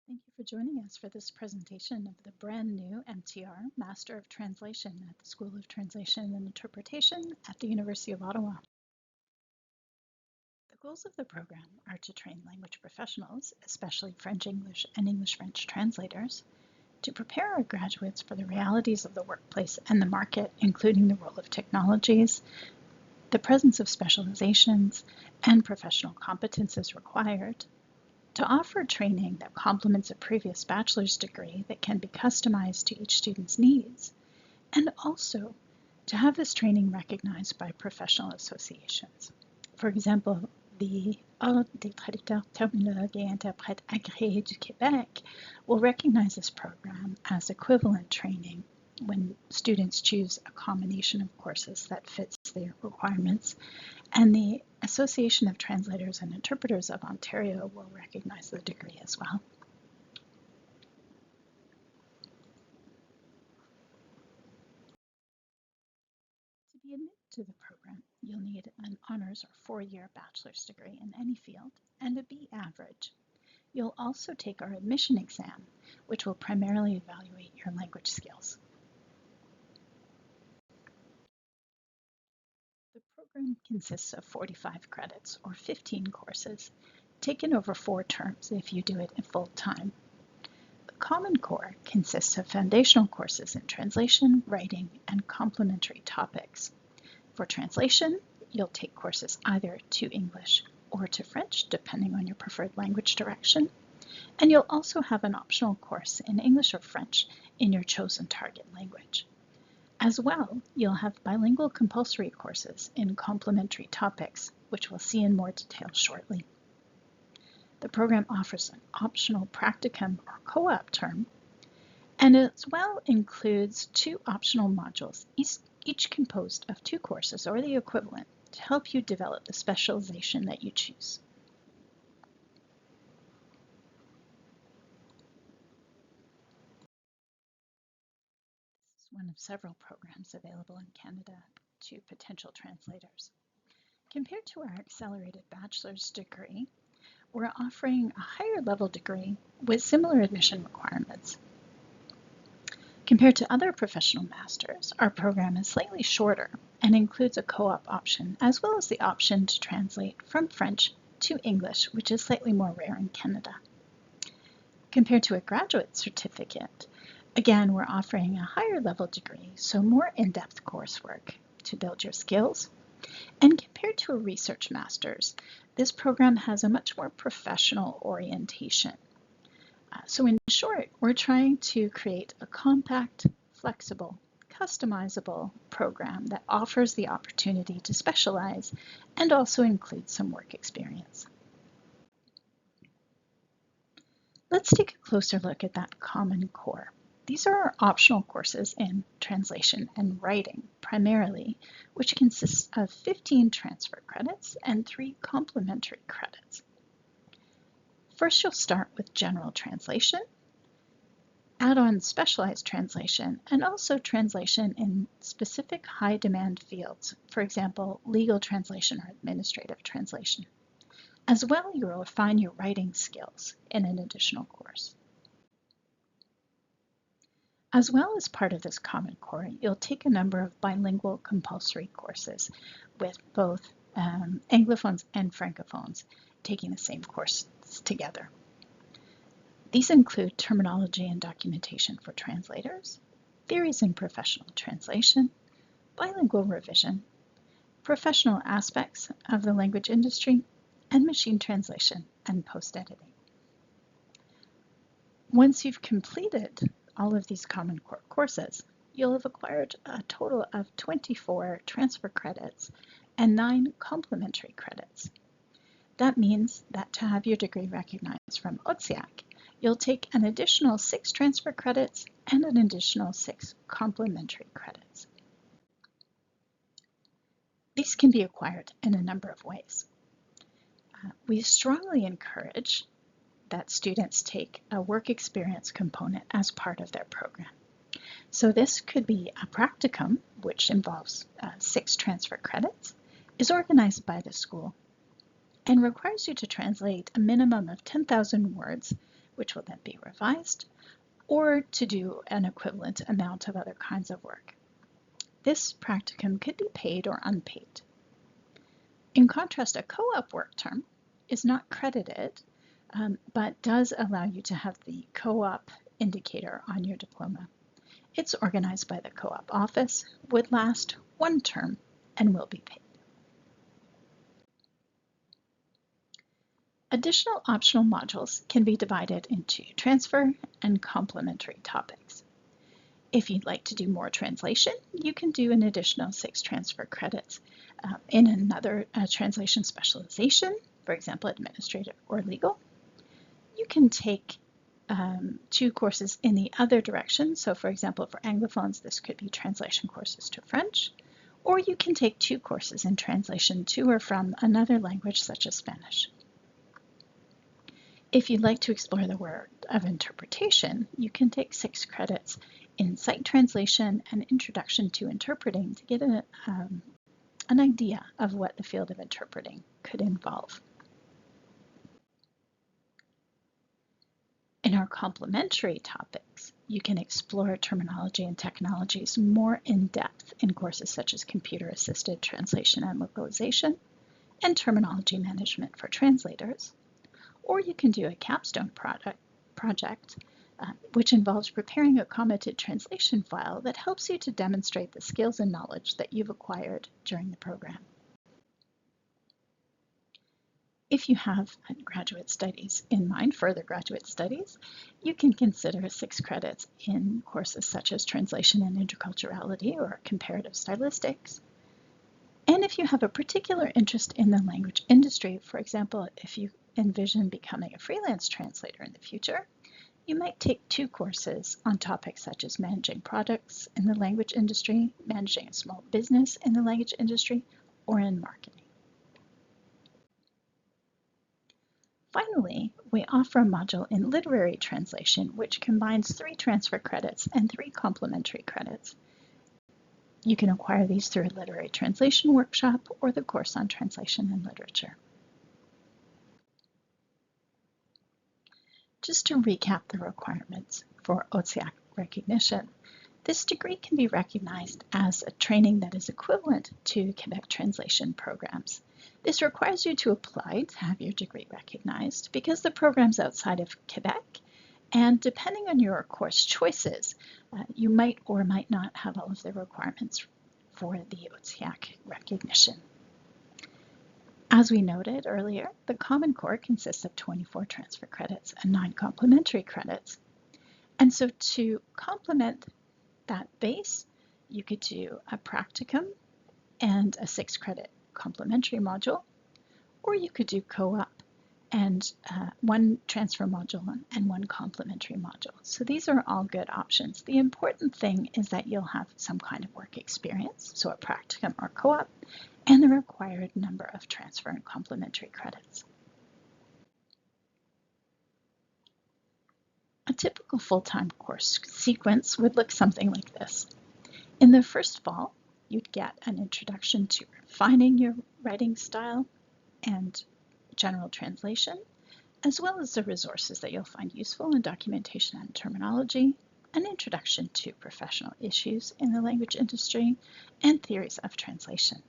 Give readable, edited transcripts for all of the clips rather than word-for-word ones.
Thank you for joining us for this presentation of the brand new MTR, Master of Translation at the School of Translation and Interpretation at the University of Ottawa. The goals of the program are to train language professionals, especially French-English and English-French translators, to prepare our graduates for the realities of the workplace and the market, including the role of technologies, the presence of specializations, and professional competences required, to offer training that complements a previous bachelor's degree that can be customized to each student's needs, and also to have this training recognized by professional associations. For example, the Ordre des traducteurs, terminologues et interprètes agréés du Québec will recognize this program as equivalent training when students choose a combination of courses that fits their requirements, and the Association of Translators and Interpreters of Ontario will recognize the degree as well. To be admitted to the program, you'll need an honors or four-year bachelor's degree in any field and a B average. You'll also take our admission exam, which will primarily evaluate your language skills. The program consists of 45 credits, or 15 courses, taken over 4 terms if you do it in full time. The Common Core consists of foundational courses in translation, writing, and complementary topics. For translation, you'll take courses either to English or to French, depending on your preferred language direction, and you'll also have an optional course in English or French in your chosen target language. As well, you'll have bilingual compulsory courses in complementary topics, which we'll see in more detail shortly. The program offers an optional practicum or co-op term, and as well includes 2 optional modules, each composed of 2 courses or the equivalent, to help you develop the specialization that you choose. One of several programs available in Canada to potential translators. Compared to our accelerated bachelor's degree, we're offering a higher level degree with similar admission requirements. Compared to other professional masters, our program is slightly shorter and includes a co-op option, as well as the option to translate from French to English, which is slightly more rare in Canada. Compared to a graduate certificate, again, we're offering a higher level degree, so more in-depth coursework to build your skills. And compared to a research master's, this program has a much more professional orientation. So in short, we're trying to create a compact, flexible, customizable program that offers the opportunity to specialize and also includes some work experience. Let's take a closer look at that Common Core. These are our optional courses in translation and writing, primarily, which consists of 15 transfer credits and 3 complementary credits. First, you'll start with general translation, add on specialized translation, and also translation in specific high-demand fields, for example, legal translation or administrative translation. As well, you will refine your writing skills in an additional course. As well as part of this Common Core, you'll take a number of bilingual compulsory courses with both Anglophones and Francophones taking the same course together. These include terminology and documentation for translators, theories in professional translation, bilingual revision, professional aspects of the language industry, and machine translation and post-editing. Once you've completed all of these Common Core courses, you'll have acquired a total of 24 transfer credits and 9 complementary credits. That means that to have your degree recognized from OTSIAC, you'll take an additional 6 transfer credits and an additional 6 complementary credits. These can be acquired in a number of ways. We strongly encourage that students take a work experience component as part of their program. So this could be a practicum, which involves 6 transfer credits, is organized by the school, and requires you to translate a minimum of 10,000 words which will then be revised, or to do an equivalent amount of other kinds of work. This practicum could be paid or unpaid. In contrast, a co-op work term is not credited, but does allow you to have the co-op indicator on your diploma. It's organized by the co-op office, would last 1 term, and will be paid. Additional optional modules can be divided into transfer and complementary topics. If you'd like to do more translation, you can do an additional 6 transfer credits in another translation specialization, for example, administrative or legal. You can take 2 courses in the other direction. So for example, for Anglophones, this could be translation courses to French, or you can take 2 courses in translation to or from another language such as Spanish. If you'd like to explore the world of interpretation, you can take 6 credits in sight translation and introduction to interpreting to get an idea of what the field of interpreting could involve. In our complementary topics, you can explore terminology and technologies more in depth in courses such as computer-assisted translation and localization and terminology management for translators. Or you can do a capstone project, which involves preparing a commented translation file that helps you to demonstrate the skills and knowledge that you've acquired during the program. If you have graduate studies in mind, further graduate studies, you can consider 6 credits in courses such as translation and interculturality or comparative stylistics. And if you have a particular interest in the language industry, for example, if you envision becoming a freelance translator in the future, you might take 2 courses on topics such as managing products in the language industry, managing a small business in the language industry, or in marketing. Finally, we offer a module in literary translation, which combines 3 transfer credits and 3 complementary credits. You can acquire these through a literary translation workshop or the course on translation and literature. Just to recap the requirements for OTSIAC recognition, this degree can be recognized as a training that is equivalent to Quebec translation programs. This requires you to apply to have your degree recognized because the program's outside of Quebec, and depending on your course choices, you might or might not have all of the requirements for the OTSIAC recognition. As we noted earlier, the Common Core consists of 24 transfer credits and 9 complementary credits. And so to complement that base, you could do a practicum and a 6-credit complementary module, or you could do co-op and 1 transfer module and 1 complementary module. So these are all good options. The important thing is that you'll have some kind of work experience, so a practicum or co-op, and the required number of transfer and complementary credits. A typical full-time course sequence would look something like this. In the first fall, you'd get an introduction to refining your writing style and general translation, as well as the resources that you'll find useful in documentation and terminology, an introduction to professional issues in the language industry, and theories of translation.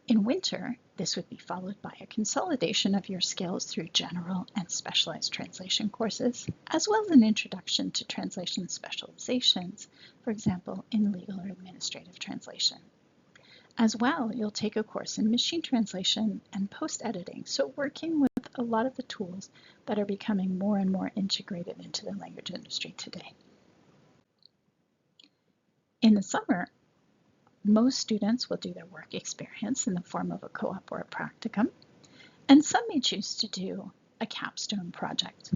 In winter, this would be followed by a consolidation of your skills through general and specialized translation courses, as well as an introduction to translation specializations, for example, in legal or administrative translation. As well, you'll take a course in machine translation and post-editing, so working with a lot of the tools that are becoming more and more integrated into the language industry today. In the summer, most students will do their work experience in the form of a co-op or a practicum, and some may choose to do a capstone project.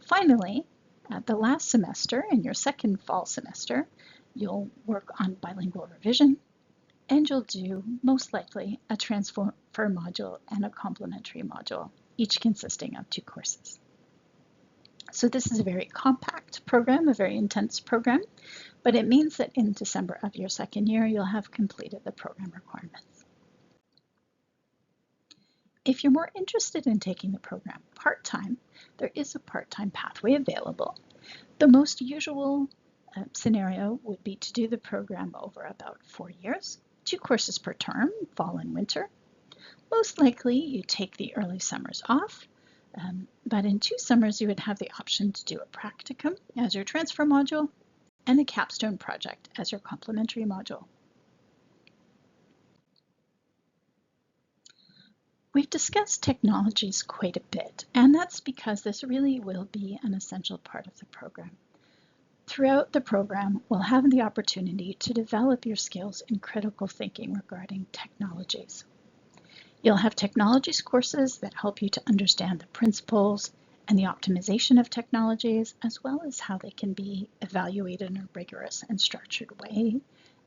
Finally, at the last semester, in your second fall semester, you'll work on bilingual revision, and you'll do, most likely, a transfer module and a complementary module, each consisting of 2 courses. So this is a very compact program, a very intense program, but it means that in December of your second year, you'll have completed the program requirements. If you're more interested in taking the program part-time, there is a part-time pathway available. The most usual scenario would be to do the program over about 4 years, 2 courses per term, fall and winter. Most likely you take the early summers off, but in 2 summers you would have the option to do a practicum as your transfer module and a capstone project as your complementary module. We've discussed technologies quite a bit, and that's because this really will be an essential part of the program. Throughout the program, we'll have the opportunity to develop your skills in critical thinking regarding technologies. You'll have technologies courses that help you to understand the principles and the optimization of technologies, as well as how they can be evaluated in a rigorous and structured way,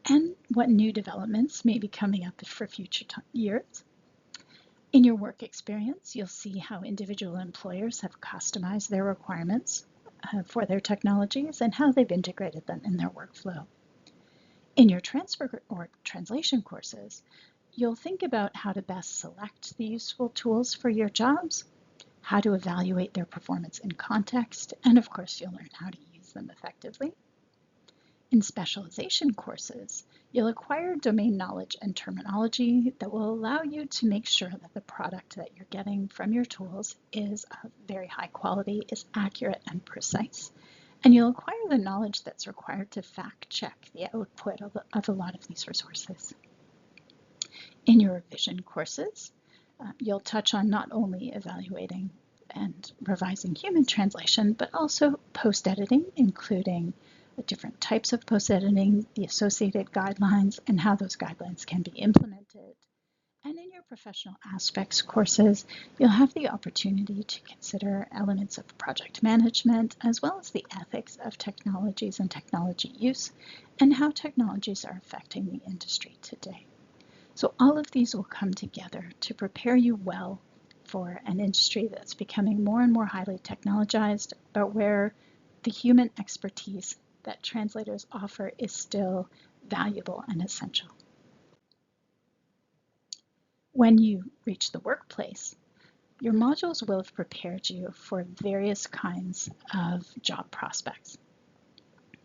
and what new developments may be coming up for future years. In your work experience, you'll see how individual employers have customized their requirements for their technologies and how they've integrated them in their workflow. In your transfer or translation courses, you'll think about how to best select the useful tools for your jobs, how to evaluate their performance in context, and of course you'll learn how to use them effectively. In specialization courses, you'll acquire domain knowledge and terminology that will allow you to make sure that the product that you're getting from your tools is of very high quality, is accurate and precise. And you'll acquire the knowledge that's required to fact check the output of a lot of these resources. In your revision courses, you'll touch on not only evaluating and revising human translation, but also post-editing, including different types of post-editing, the associated guidelines, and how those guidelines can be implemented. And in your professional aspects courses, you'll have the opportunity to consider elements of project management, as well as the ethics of technologies and technology use, and how technologies are affecting the industry today. So all of these will come together to prepare you well for an industry that's becoming more and more highly technologized, but where the human expertise that translators offer is still valuable and essential. When you reach the workplace, your modules will have prepared you for various kinds of job prospects.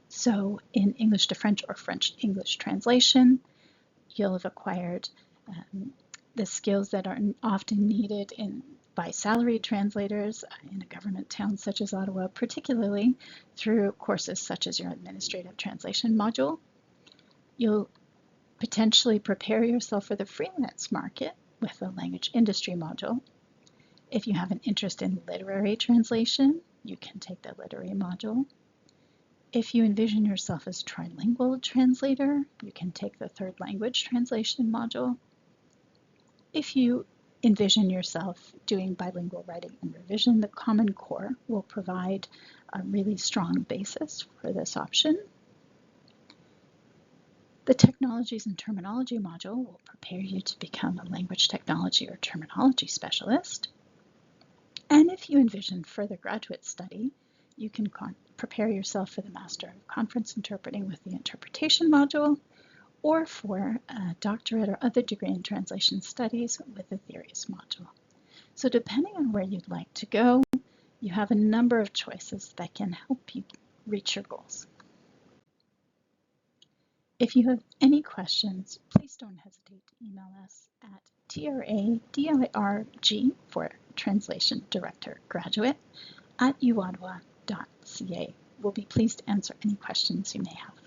So in English to French or French English translation, you'll have acquired the skills that are often needed by salaried translators in a government town such as Ottawa, particularly through courses such as your administrative translation module. You'll potentially prepare yourself for the freelance market with the language industry module. If you have an interest in literary translation, you can take the literary module. If you envision yourself as a trilingual translator, you can take the third language translation module. If you envision yourself doing bilingual writing and revision, the Common Core will provide a really strong basis for this option. The Technologies and Terminology module will prepare you to become a language technology or terminology specialist. And if you envision further graduate study, you can prepare yourself for the Master of Conference Interpreting with the Interpretation module, or for a doctorate or other degree in translation studies with the Theories module. So depending on where you'd like to go, you have a number of choices that can help you reach your goals. If you have any questions, please don't hesitate to email us at tradirg for Translation Director Graduate at uottawa.ca. We'll be pleased to answer any questions you may have.